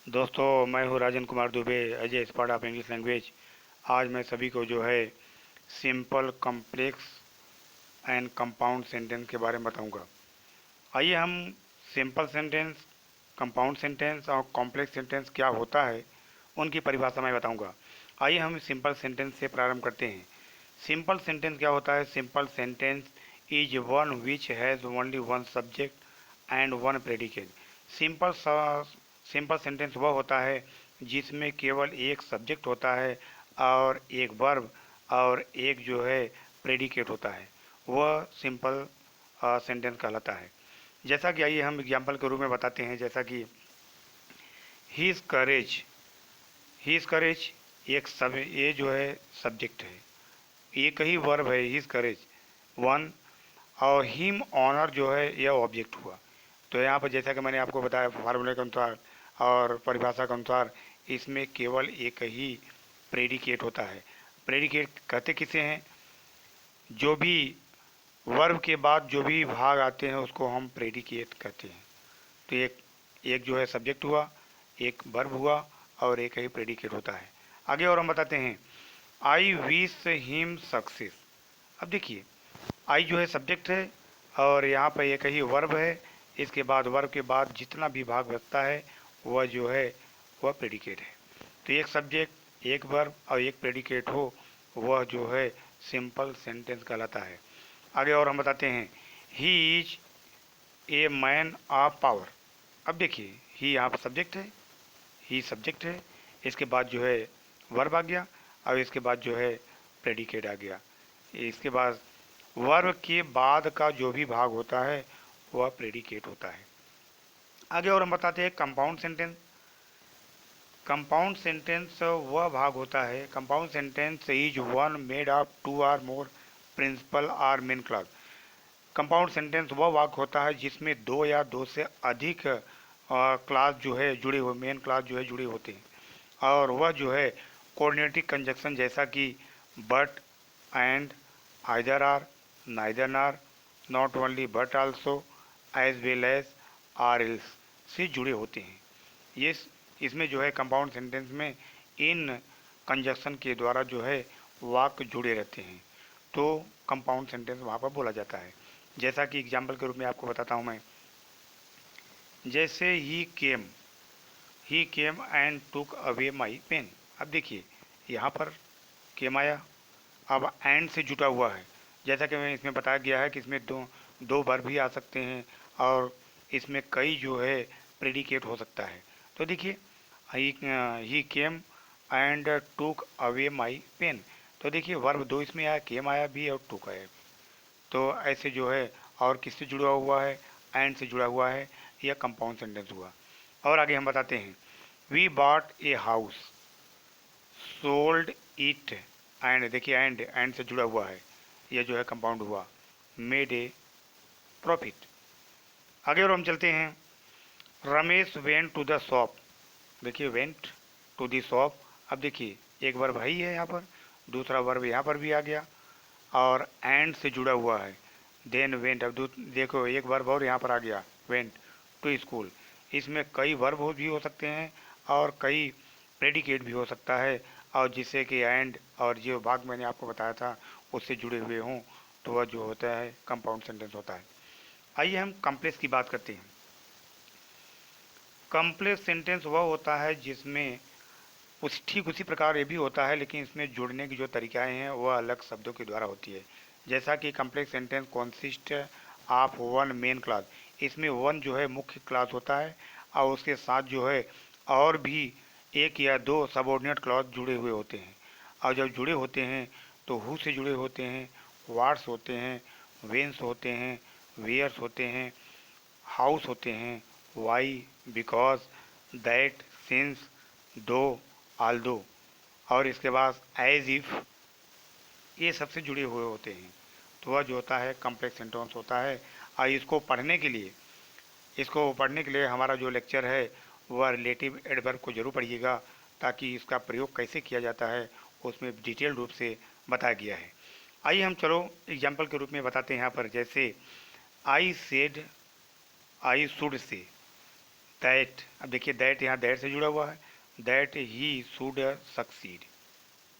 दोस्तों, मैं हूँ Rajan Kumar Dubey, Ajay spot of English language. आज मैं सभी को जो है simple, complex and compound sentence के बारे में बताऊंगा। आइए हम सिंपल सेंटेंस, कंपाउंड सेंटेंस और कॉम्प्लेक्स सेंटेंस क्या होता है उनकी परिभाषा मैं बताऊंगा। आइए हम सिंपल सेंटेंस से प्रारंभ करते हैं। सिंपल सेंटेंस क्या होता है? Simple sentence is one which has only one subject and one predicate. Simple simple sentence वह होता है जिसमें केवल एक सब्जेक्ट होता है और एक वर्ब और एक जो है प्रेडिकेट होता है। वह सिंपल सेंटेंस कहलाता है। जैसा कि आइए हम एग्जाम्पल के रूप में बताते हैं, जैसा कि he is courage. He is करेज ये जो है सब्जेक्ट है, एक ही वर्ब है, ही इज़ करेज वन, और हिम ऑनर जो है यह ऑब्जेक्ट हुआ। तो यहाँ पर जैसा कि मैंने आपको बताया फार्मूले के अनुसार और परिभाषा के अनुसार, इसमें केवल एक ही प्रेडिकेट होता है। प्रेडिकेट कहते किसे हैं? जो भी वर्ब के बाद जो भी भाग आते हैं उसको हम प्रेडिकेट कहते हैं। तो एक एक जो है सब्जेक्ट हुआ, एक वर्ब हुआ और एक ही प्रेडिकेट होता है। आगे और हम बताते हैं, आई विश हिम सक्सेस। अब देखिए, आई जो है सब्जेक्ट है और यहाँ पर एक ही वर्ब है। इसके बाद वर्ब के बाद जितना भी भाग बचता है वह जो है वह प्रेडिकेट है। तो एक सब्जेक्ट, एक वर्ब और एक प्रेडिकेट हो, वह जो है सिंपल सेंटेंस कहलाता है। आगे और हम बताते हैं, he is a man of power. अब देखिए, ही यहाँ पर सब्जेक्ट है, ही सब्जेक्ट है, इसके बाद जो है वर्ब आ गया और इसके बाद जो है प्रेडिकेट आ गया। इसके बाद वर्ब के बाद का जो भी भाग होता है वह प्रेडिकेट होता है। आगे और हम बताते हैं कंपाउंड सेंटेंस। कंपाउंड सेंटेंस वह भाग होता है, compound sentence is one made of two or more principal or main clause. Compound sentence वह वाक्य होता है जिसमें दो या दो से अधिक क्लास जो है जुड़े हुए, मेन क्लास जो है जुड़े होते हैं, और वह जो है कोऑर्डिनेटिव कंजक्शन जैसा कि but, and, either or, neither or, not only but also, as well as, or else से जुड़े होते हैं। ये इसमें जो है कंपाउंड सेंटेंस में इन कंजक्शन के द्वारा जो है वाक्य जुड़े रहते हैं, तो कंपाउंड सेंटेंस वहाँ पर बोला जाता है। जैसा कि एग्जाम्पल के रूप में आपको बताता हूँ मैं, जैसे he came and took away my pen. अब देखिए, यहाँ पर केम आया, अब एंड से जुटा हुआ है। जैसा कि मैं इसमें बताया गया है कि इसमें दो दो वर्ब भी आ सकते हैं और इसमें कई जो है प्रेडिकेट हो सकता है। तो देखिए, he came and took away my pen. तो देखिए, वर्ब दो इसमें आया, केम आया भी और टुक आया भी। तो ऐसे जो है, और किससे जुड़ा हुआ है? एंड से जुड़ा हुआ है। यह कंपाउंड सेंटेंस हुआ। और आगे हम बताते हैं, we bought a house, sold it, and देखिए एंड से जुड़ा हुआ है, यह जो है कंपाउंड हुआ, मेड ए प्रॉफिट। आगे और हम चलते हैं, Ramesh went to the shop. देखिए, वेंट टू द शॉप। अब देखिए, एक वर्ब है ही है यहाँ पर, दूसरा वर्ब यहाँ पर भी आ गया और एंड से जुड़ा हुआ है, देन वेंट। अब देखो, एक वर्ब और यहाँ पर आ गया, वेंट टू स्कूल। इसमें कई वर्ब भी हो सकते हैं और कई प्रेडिकेट भी हो सकता है, और जिससे कि एंड और जो भाग मैंने आपको बताया था उससे जुड़े हुए हों, तो वह जो होता है कंपाउंड सेंटेंस होता है। आइए हम कॉम्प्लेक्स की बात करते हैं। कॉम्प्लेक्स सेंटेंस वह होता है जिसमें ठीक उसी प्रकार ये भी होता है, लेकिन इसमें जुड़ने की जो तरीकाएँ हैं वह अलग शब्दों के द्वारा होती है। जैसा कि complex sentence consist of one main class. इसमें वन जो है मुख्य क्लास होता है और उसके साथ जो है और भी एक या दो सबऑर्डिनेट क्लॉज जुड़े हुए होते हैं। और जब जुड़े होते हैं तो हु से जुड़े होते हैं, वाट्स होते हैं, वेंस होते हैं, वेयर्स होते हैं, हाउस होते हैं, वाई, बिकॉज, दैट, सिंस, दो, आल्दो, और इसके बाद एज इफ, ये सबसे जुड़े हुए होते हैं। तो वह जो होता है कॉम्प्लेक्स सेंटेंस होता है। और इसको पढ़ने के लिए हमारा जो लेक्चर है वह रिलेटिव एडवर्ब को जरूर पढ़िएगा, ताकि इसका प्रयोग कैसे किया जाता है उसमें डिटेल रूप से बताया गया है। आइए हम चलो एग्जाम्पल के रूप में बताते हैं यहाँ पर, जैसे I said, I should say. That, अब देखिए दैट यहाँ दैट से जुड़ा हुआ है, दैट ही शुड सक्सीड।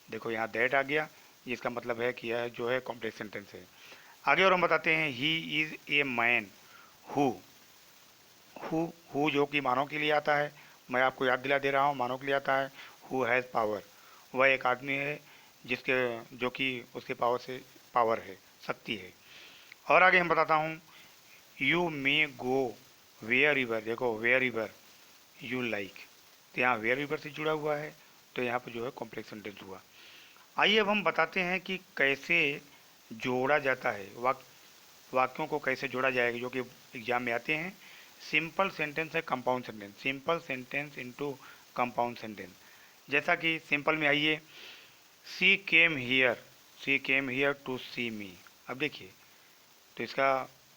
देखो यहाँ दैट आ गया, जिसका मतलब है कि यह जो है कॉम्प्लेक्स सेंटेंस है। आगे और हम बताते हैं he is a man who, who जो कि मानव के लिए आता है, मैं आपको याद दिला दे रहा हूँ, मानव के लिए आता है। हु हैज़ पावर, वह एक आदमी है जिसके जो कि उसके पावर से पावर है, शक्ति है। और आगे हम बताता हूँ you may go where river, देखो वेयर रिवर यू लाइक, तो यहाँ वेयर रिवर से जुड़ा हुआ है, तो यहाँ पर जो है कॉम्प्लेक्स सेंटेंस हुआ। आइए अब हम बताते हैं कि कैसे जोड़ा जाता है, वाक्यों को कैसे जोड़ा जाएगा, जो कि एग्जाम में आते हैं। सिंपल सेंटेंस है compound sentence, simple sentence into compound sentence. जैसा कि सिंपल में आइए, she came here, she came here to see me. अब देखिए तो इसका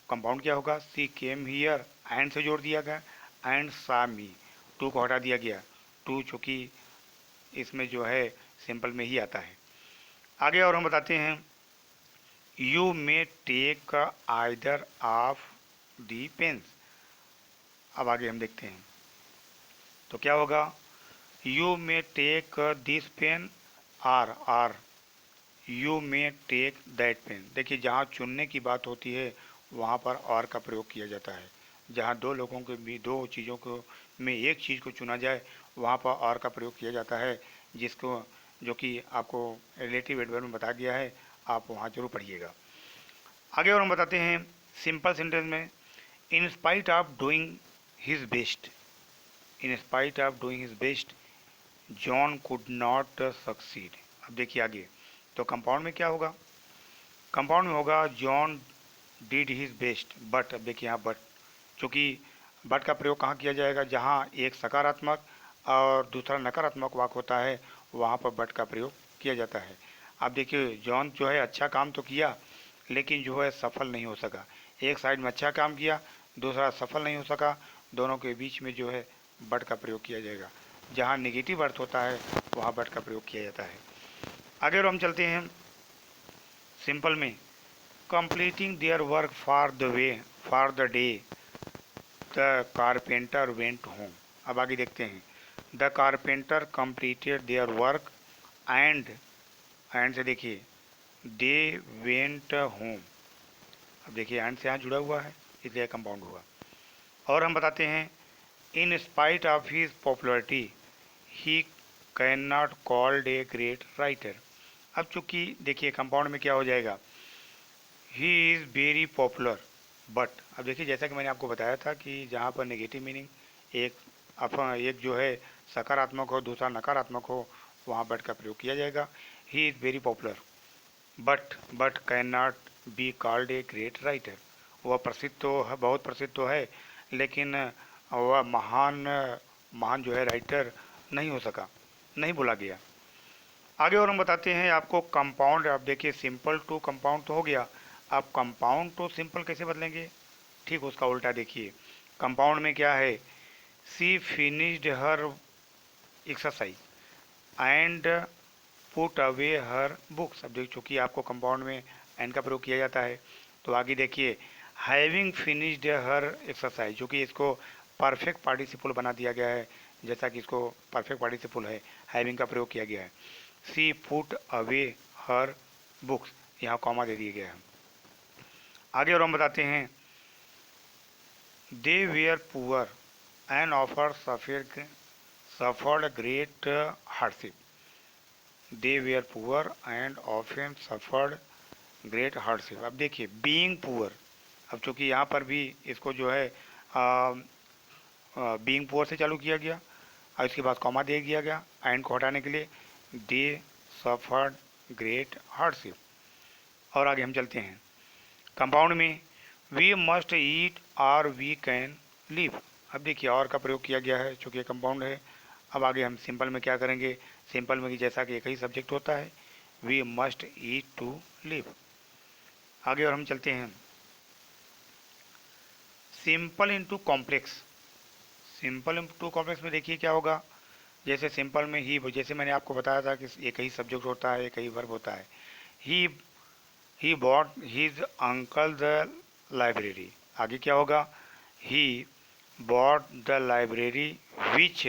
कंपाउंड क्या होगा, सी केम हियर एंड से जोड़ दिया गया, एंड सा मी, टू को हटा दिया गया, टू चूँकि इसमें जो है सिंपल में ही आता है। आगे और हम बताते हैं you may take either of the pens. अब आगे हम देखते हैं तो क्या होगा, you may take this pen or you may take that pen. देखिए जहाँ चुनने की बात होती है वहाँ पर और का प्रयोग किया जाता है, जहाँ दो लोगों के भी दो चीज़ों को में एक चीज़ को चुना जाए वहाँ पर और का प्रयोग किया जाता है, जिसको जो कि आपको रिलेटिव एडवर्ब में बताया गया है, आप वहाँ जरूर पढ़िएगा। आगे और हम बताते हैं सिंपल सेंटेंस में, in spite of doing his best, in spite of doing his best John could not succeed. अब देखिए आगे तो कंपाउंड में क्या होगा, कंपाउंड में होगा John did his best but. अब देखिए यहाँ बट, चूँकि बट का प्रयोग कहाँ किया जाएगा, जहाँ एक सकारात्मक और दूसरा नकारात्मक वाक्य होता है वहाँ पर बट का प्रयोग किया जाता है। अब देखिए जॉन जो है अच्छा काम तो किया लेकिन जो है सफल नहीं हो सका, एक साइड में अच्छा काम किया दूसरा सफल नहीं हो सका, दोनों के बीच में जो है बट का प्रयोग किया जाएगा, जहाँ नेगेटिव अर्थ होता है वहाँ बट का प्रयोग किया जाता है। आगे और हम चलते हैं सिंपल में, completing their work for the day the carpenter went home. अब आगे देखते हैं, the carpenter completed their work and से देखिए दे वेंट होम। अब देखिए एंड से यहाँ जुड़ा हुआ है इसलिए कंपाउंड हुआ। और हम बताते हैं in spite of his popularity he can not called a great writer. अब चूंकि देखिए कंपाउंड में क्या हो जाएगा, he is very popular but. अब देखिए जैसा कि मैंने आपको बताया था कि जहाँ पर नेगेटिव मीनिंग एक जो है सकारात्मक हो दूसरा नकारात्मक हो वहाँ बट का प्रयोग किया जाएगा। He is very popular but can not be called a great writer. वह प्रसिद्ध तो है, बहुत प्रसिद्ध तो है, लेकिन वह महान महान जो है राइटर नहीं हो सका, नहीं बोला गया। आगे और हम बताते हैं आपको कंपाउंड। अब देखिए सिंपल टू कंपाउंड तो हो गया, आप कंपाउंड टू सिंपल कैसे बदलेंगे, ठीक उसका उल्टा देखिए। कंपाउंड में क्या है, she finished her exercise and put away her books. अब देख चूँकि आपको कंपाउंड में एंड का प्रयोग किया जाता है तो आगे देखिए हैविंग फिनिश्ड हर एक्सरसाइज, जो कि इसको परफेक्ट पार्टिसिपल बना दिया गया है, जैसा कि इसको परफेक्ट पार्टिसिपल है हैविंग का प्रयोग किया गया है। She put away her books, यहाँ कॉमा दे दिया गया है। आगे और हम बताते हैं दे वेयर पुअर एंड ऑफर suffered great hardship. They were poor and often suffered great hardship. अब देखिए बीइंग पुअर, अब चूँकि यहाँ पर भी इसको जो है बीइंग पुअर से चालू किया गया और इसके बाद कॉमा दे दिया गया एंड को हटाने के लिए, दे सफर्ड ग्रेट हार्डशिप। और आगे हम चलते हैं कंपाउंड में, वी मस्ट ईट और वी कैन लिव। अब देखिए और का प्रयोग किया गया है चूँकि कंपाउंड है। अब आगे हम सिंपल में क्या करेंगे, सिंपल में जैसा कि एक ही सब्जेक्ट होता है, we must eat to live. आगे और हम चलते हैं simple into complex. Simple into complex में देखिए क्या होगा, जैसे सिंपल में ही जैसे मैंने आपको बताया था कि एक ही सब्जेक्ट होता है एक ही वर्ब होता है। He bought his uncle the library. आगे क्या होगा, he bought the library which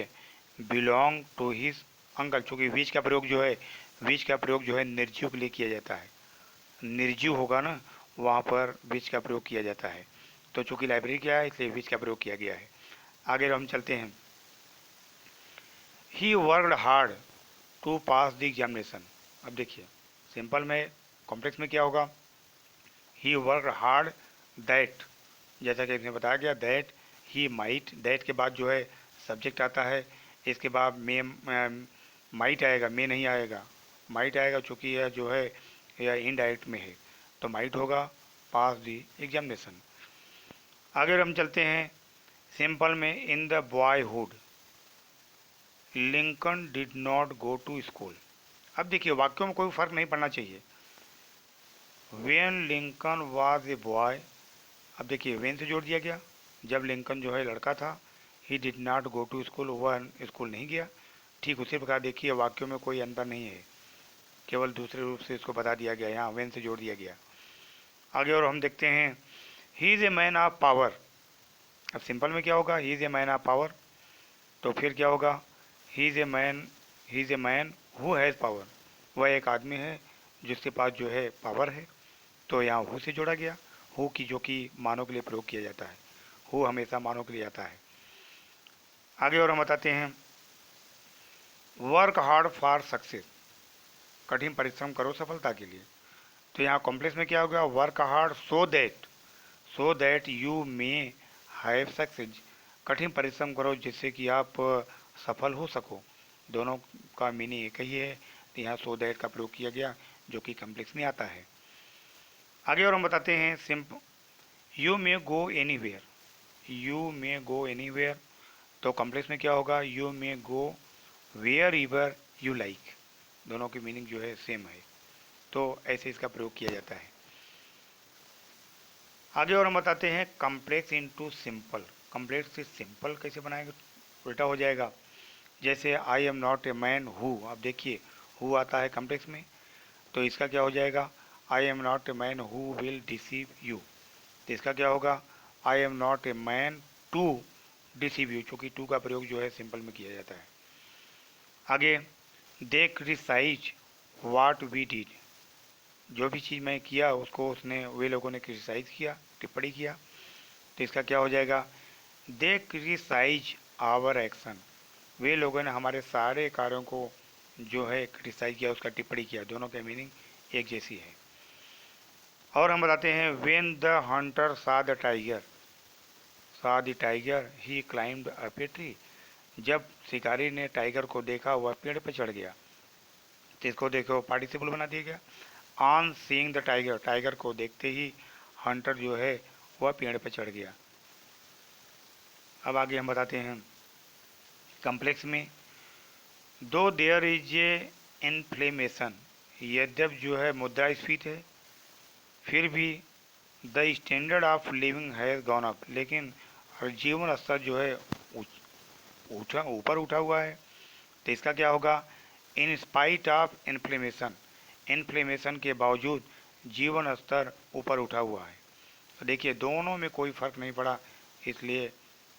belong to his uncle. चूँकि विच का प्रयोग जो है, विच का प्रयोग जो है निर्जीव के लिए किया जाता है, निर्जीव होगा ना वहाँ पर विच का प्रयोग किया जाता है। तो चूँकि लाइब्रेरी क्या है इसलिए विच का प्रयोग किया गया है। आगे हम चलते हैं। He worked hard to pass the examination. अब देखिए सिंपल में, कॉम्प्लेक्स में क्या होगा, ही वर्कड हार्ड दैट, जैसा कि इसमें बताया गया दैट ही माइट, दैट के बाद जो है सब्जेक्ट आता है, इसके बाद मे माइट आएगा, मे नहीं आएगा, माइट आएगा चूँकि यह जो है यह इनडायरेक्ट में है, तो माइट होगा पास दी एग्जामिनेशन। आगे हम चलते हैं। सिंपल में in the boyhood Lincoln did not go to school. अब देखिए वाक्यों में कोई फर्क नहीं पड़ना चाहिए। When Lincoln was a boy, अब देखिए वेन से जोड़ दिया गया, जब लिंकन जो है लड़का था, he did not go to school, वह स्कूल नहीं गया। ठीक उसी प्रकार देखिए वाक्यों में कोई अंतर नहीं है, केवल दूसरे रूप से इसको बता दिया गया, यहाँ वेन से जोड़ दिया गया। आगे और हम देखते हैं। He is a man of power. अब सिंपल में क्या होगा, he is a man of power, तो फिर क्या होगा, he is a man who has power, वह एक आदमी है जिसके पास जो है पावर है, तो यहाँ हु से जोड़ा गया, हु की जो कि मानव के लिए प्रयोग किया जाता है, हु हमेशा मानव के लिए आता है। आगे और हम बताते हैं। वर्क हार्ड फॉर सक्सेस, कठिन परिश्रम करो सफलता के लिए, तो यहाँ कॉम्प्लेक्स में क्या होगा, work hard so that you may have success, कठिन परिश्रम करो जिससे कि आप सफल हो सको, दोनों का मीनिंग एक ही है, तो यहाँ सो दैट का प्रयोग किया गया जो कि कॉम्प्लेक्स में आता है। आगे और हम बताते हैं simple, you may go anywhere, you may go anywhere, तो कॉम्प्लेक्स में क्या होगा, you may go wherever you like, दोनों की मीनिंग जो है सेम है, तो ऐसे इसका प्रयोग किया जाता है। आगे और हम बताते हैं कॉम्प्लेक्स इनटू सिंपल। कॉम्प्लेक्स से सिंपल कैसे बनाएंगे, उल्टा हो जाएगा। जैसे आई am not a man who, अब देखिए हु आता है कॉम्प्लेक्स में, तो इसका क्या हो जाएगा, I am not a man who will deceive you, तो इसका क्या होगा, I am not a man to deceive you, चूँकि टू का प्रयोग जो है सिंपल में किया जाता है। आगे दे क्रिटिसाइज वाट वी डिड, जो भी चीज़ मैं किया उसको उसने, वे लोगों ने क्रिटिसाइज किया, टिप्पणी किया, तो इसका क्या हो जाएगा, दे क्रिटिसाइज आवर एक्शन, वे लोगों ने हमारे सारे कार्यों को जो है क्रिटिसाइज किया, उसका टिप्पणी किया, दोनों के मीनिंग एक जैसी है। और हम बताते हैं वेन द हंटर सा the tiger he climbed a tree, जब शिकारी ने टाइगर को देखा वह पेड़ पर चढ़ गया, तो इसको देखो पार्टिसिपल बना दिया गया। On seeing the tiger, tiger को देखते ही हंटर जो है वह पेड़ पर चढ़ गया। अब आगे हम बताते हैं कॉम्प्लेक्स में, दो देयर इज ए इन्फ्लेमेशन, यद्यप जो है मुद्रास्फीति है, फिर भी the standard of living has gone up, लेकिन जीवन स्तर जो है ऊपर उठा हुआ है, तो इसका क्या होगा, in spite of inflammation, inflammation के बावजूद जीवन स्तर ऊपर उठा हुआ है, तो देखिए दोनों में कोई फ़र्क नहीं पड़ा, इसलिए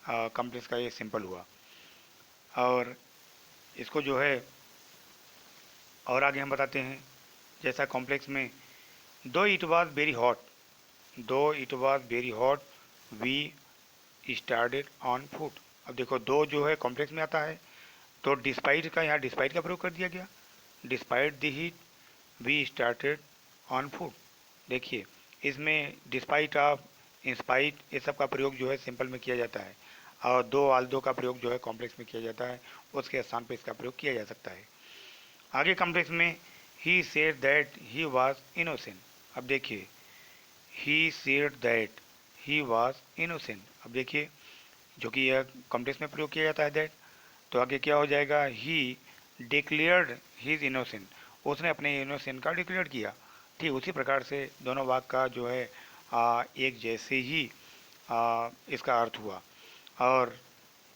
कॉम्प्लेक्स का ये सिंपल हुआ। और इसको जो है और आगे हम बताते हैं, जैसा कॉम्प्लेक्स में, though it was very hot, though it was very hot we started on food, अब देखो दो जो है कॉम्प्लेक्स में आता है, तो डिस्पाइट का यहाँ डिस्पाइट का प्रयोग कर दिया गया, despite the heat we started on food, देखिए इसमें डिस्पाइट ऑफ, इंस्पाइट, ये सब का प्रयोग जो है सिंपल में किया जाता है, और दो आल्दो का प्रयोग जो है कॉम्प्लेक्स में किया जाता है, उसके स्थान पर इसका प्रयोग किया जा सकता है। आगे कॉम्प्लेक्स में, he said that he was innocent, अब देखिए he said that he was innocent, अब देखिए जो कि यह कॉम्प्लेक्स में प्रयोग किया जाता है दैट, तो आगे क्या हो जाएगा, ही डिक्लेयर्ड हिज इनोसेंट, उसने अपने इनोसेंट का डिक्लेयर किया, ठीक उसी प्रकार से दोनों वाक्य का जो है एक जैसे ही इसका अर्थ हुआ, और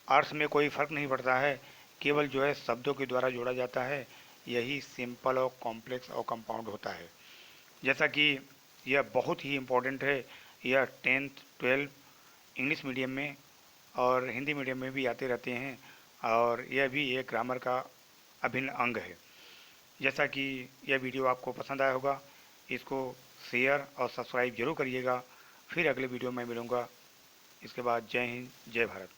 अर्थ में कोई फर्क नहीं पड़ता है, केवल जो है शब्दों के द्वारा जोड़ा जाता है, यही सिंपल और कॉम्प्लेक्स और कंपाउंड होता है। जैसा कि यह बहुत ही इम्पोर्टेंट है, यह 10th 12 इंग्लिश मीडियम में और हिंदी मीडियम में भी आते रहते हैं और यह भी एक ग्रामर का अभिन्न अंग है। जैसा कि यह वीडियो आपको पसंद आया होगा, इसको शेयर और सब्सक्राइब जरूर करिएगा। फिर अगले वीडियो में मिलूँगा। इसके बाद जय हिंद, जय भारत।